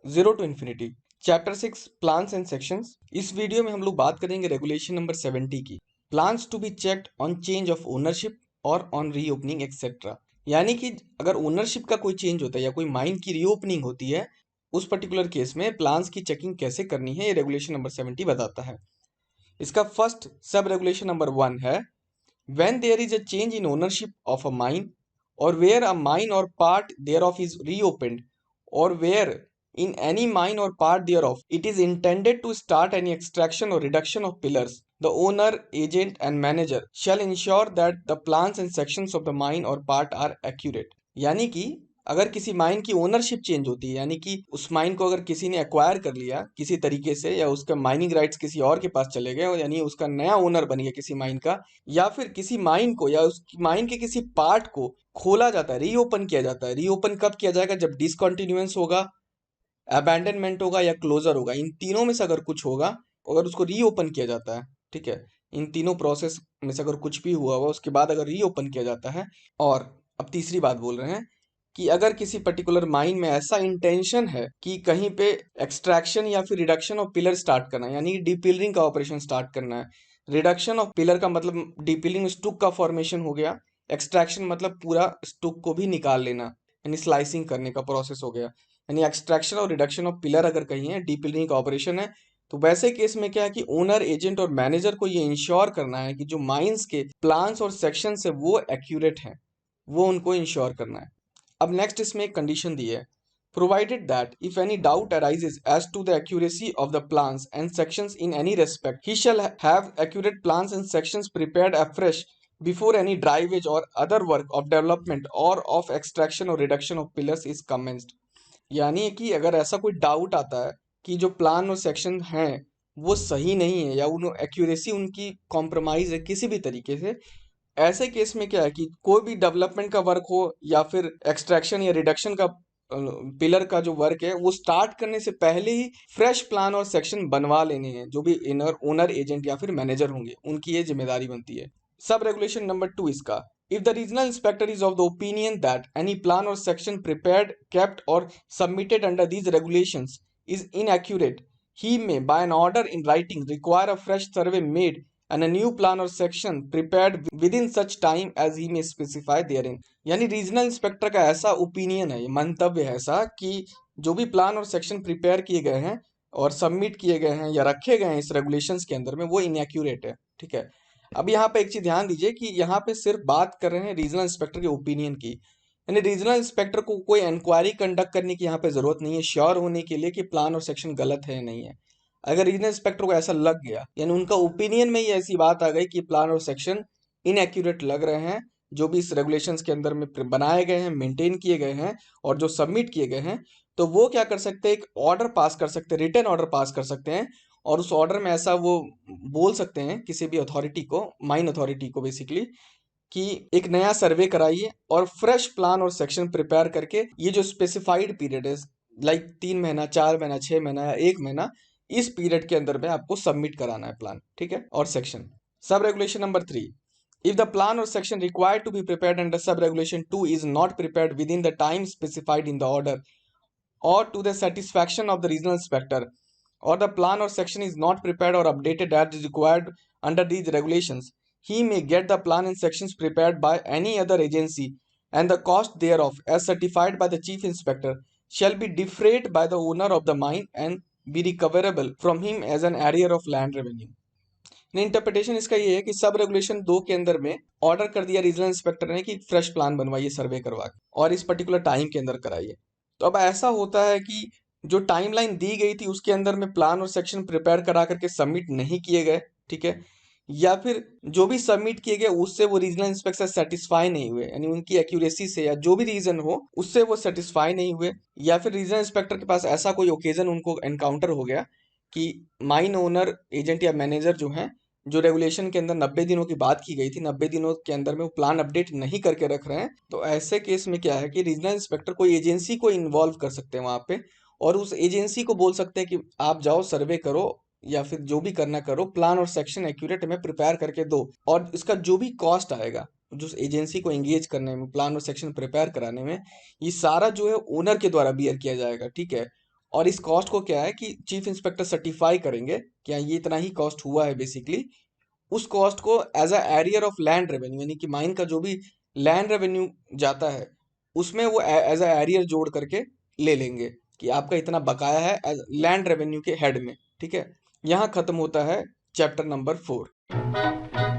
Zero to infinity. Chapter 6 plans and sections. इस video में हम लोग बात करेंगे रेगुलेशन नंबर 70 की, plans to be checked on change of ownership और ऑन रीओपनिंग एक्सेट्रा। यानी कि अगर ओनरशिप का कोई चेंज होता है या कोई माइन की रीओपनिंग होती है, उस पर्टिकुलर केस में प्लान्स की चेकिंग कैसे करनी है, ये रेगुलेशन नंबर 70 बताता है। इसका फर्स्ट सब रेगुलेशन नंबर 1 है, when there is a change in ownership of a mine, or where a mine or part thereof is reopened, or where in any mine or part thereof it is intended to start any extraction or reduction of pillars, the owner, agent and manager shall ensure that the plans and sections of the mine or part are accurate। यानी कि अगर किसी mine की ownership change होती है, यानी कि उस माइन को अगर किसी ने एक्वायर कर लिया किसी तरीके से, या उसका माइनिंग राइट्स किसी और के पास चले गए, यानी उसका नया ओनर बन गया किसी माइन का, या फिर किसी माइन को या उस माइन के किसी पार्ट को खोला जाता है, रीओपन किया जाता है। रीओपन कब किया जाएगा? जब डिसकंटिन्यूएंस होगा, अबैंडनमेंट होगा या क्लोजर होगा। इन तीनों में से अगर कुछ होगा, अगर उसको रीओपन किया जाता है, ठीक है, इन तीनों प्रोसेस में से अगर कुछ भी हुआ हुआ उसके बाद अगर रीओपन किया जाता है। और अब तीसरी बात बोल रहे हैं कि अगर किसी पर्टिकुलर माइन में ऐसा इंटेंशन है कि कहीं पे एक्सट्रैक्शन या फिर रिडक्शन ऑफ पिलर स्टार्ट करना है, यानी डीपिलरिंग का ऑपरेशन स्टार्ट करना है। रिडक्शन ऑफ पिलर का मतलब डीपिलिंग स्टुक का फॉर्मेशन हो गया, एक्सट्रैक्शन मतलब पूरा स्टुक को भी निकाल लेना, यानी स्लाइसिंग करने का प्रोसेस हो गया। यानी एक्सट्रैक्शन और रिडक्शन ऑफ पिलर अगर कहीं है, डीपिलरिंग का ऑपरेशन है, तो वैसे केस में क्या है कि ओनर, एजेंट और मैनेजर को ये इंश्योर करना है कि जो माइंस के प्लान्स और सेक्शन है वो एक्यूरेट हैं, वो उनको इंश्योर करना है। अब नेक्स्ट इसमें एक कंडीशन दी है, provided that if any doubt arises as to the accuracy of the plans and sections in any respect, he shall have accurate plans and sections prepared afresh before any drivage or other work of development or of extraction or reduction of pillars is commenced। यानी कि अगर ऐसा कोई doubt आता है कि जो plan और सेक्शन हैं वो सही नहीं है या उन एक्यूरेसी उनकी कॉम्प्रोमाइज है किसी भी तरीके से, ऐसे केस में क्या है कि कोई भी डेवलपमेंट का वर्क हो या फिर एक्सट्रैक्शन या रिडक्शन का पिलर का जो वर्क है, वो स्टार्ट करने से पहले ही फ्रेश प्लान और सेक्शन बनवा लेने हैं। जो भी इनर ओनर, एजेंट या फिर मैनेजर होंगे, उनकी ये जिम्मेदारी बनती है। सब रेगुलेशन नंबर 2 इसका, if the regional inspector is of the opinion that any plan or section prepared, kept or submitted under these regulations is inaccurate, he may by an order in writing require a fresh survey made and a new plan or section prepared within such time as he may specify therein। यानी regional inspector का ऐसा opinion है, मंतव्य है ऐसा कि जो भी plan और सेक्शन प्रिपेयर किए गए हैं और सबमिट किए गए हैं या रखे गए हैं इस रेगुलेशंस के अंदर में, वो इनएक्यूरेट है। ठीक है, अब यहाँ पे एक चीज ध्यान दीजिए कि यहाँ पे सिर्फ बात कर रहे हैं रीजनल इंस्पेक्टर के ओपिनियन की, यानी रीजनल इंस्पेक्टर को कोई इंक्वायरी कंडक्ट करने की यहाँ पे जरूरत नहीं है श्योर होने के लिए कि प्लान और सेक्शन गलत है या नहीं है। अगर रीजनल इंस्पेक्टर को ऐसा लग गया, यानी उनका ओपिनियन में ही ऐसी बात आ गई कि प्लान और सेक्शन इनएक्यूरेट लग रहे हैं, जो भी इस रेगुलेशंस के अंदर में बनाए गए हैं, मेंटेन किए गए हैं और जो सबमिट किए गए हैं, तो वो क्या कर सकते हैं, एक ऑर्डर पास कर सकते हैं, रिटन ऑर्डर पास कर सकते हैं। और उस ऑर्डर में ऐसा वो बोल सकते हैं किसी भी अथॉरिटी को, माइन अथॉरिटी को बेसिकली, कि एक नया सर्वे कराइए और फ्रेश प्लान और सेक्शन प्रिपेयर करके ये जो स्पेसिफाइड पीरियड है, लाइक 3 महीना, 4 महीना, 6 महीना या 1 महीना, इस पीरियड के अंदर में आपको सबमिट कराना है प्लान, ठीक है, और section. Sub regulation number 3, if the plan or section required to be prepared under sub regulation 2 is not prepared within the time specified in the order or to the satisfaction of the regional inspector, or the plan or section is not prepared or updated as is required under these regulations, he may get the plan and sections prepared by any other agency, and the cost thereof, as certified by the chief inspector, shall be defrayed by the owner of the mine and be recoverable from him as an arrear of land revenue। Interpretation इसका ये है कि sub regulation 2 के अंदर में order कर दिया regional inspector ने कि फ्रेश प्लान बनवाइए सर्वे करवा के और इस पर्टिकुलर टाइम के अंदर कराइए। तो अब ऐसा होता है कि जो टाइमलाइन दी गई थी उसके अंदर में प्लान और सेक्शन प्रिपेयर करा करके सबमिट नहीं किए गए, ठीक है, या फिर जो भी सबमिट किए गए उससे वो रीजनल इंस्पेक्टर सेटिस्फाई नहीं हुए, यानी उनकी एक्यूरेसी से या जो भी रीजन हो उससे वो सेटिस्फाई नहीं हुए, या फिर रीजनल इंस्पेक्टर के पास ऐसा कोई ओकेजन उनको एनकाउंटर हो गया कि माइन ओनर, एजेंट या मैनेजर जो हैं, जो रेगुलेशन के अंदर 90 दिनों की बात की गई थी, 90 दिनों के अंदर में वो प्लान अपडेट नहीं करके रख रहे हैं, तो ऐसे केस में क्या है कि रीजनल इंस्पेक्टर कोई एजेंसी को इन्वॉल्व कर सकते हैं वहां पे, और उस एजेंसी को बोल सकते हैं कि आप जाओ सर्वे करो या फिर जो भी करना करो, प्लान और सेक्शन एक्यूरेट हमें प्रिपेयर करके दो, और इसका जो भी कॉस्ट आएगा जो एजेंसी को एंगेज करने में, प्लान और सेक्शन प्रिपेयर कराने में, ये सारा जो है ओनर के द्वारा बियर किया जाएगा, ठीक है। और इस कॉस्ट को क्या है कि चीफ इंस्पेक्टर सर्टिफाई करेंगे कि हाँ, ये इतना ही कॉस्ट हुआ है बेसिकली। उस कॉस्ट को as a arrear of land revenue, यानी कि माइन का जो भी लैंड रेवेन्यू जाता है उसमें वो एज अ एरियर जोड़ करके ले लेंगे कि आपका इतना बकाया है लैंड रेवेन्यू के हेड में। ठीक है, यहाँ खत्म होता है चैप्टर नंबर 4।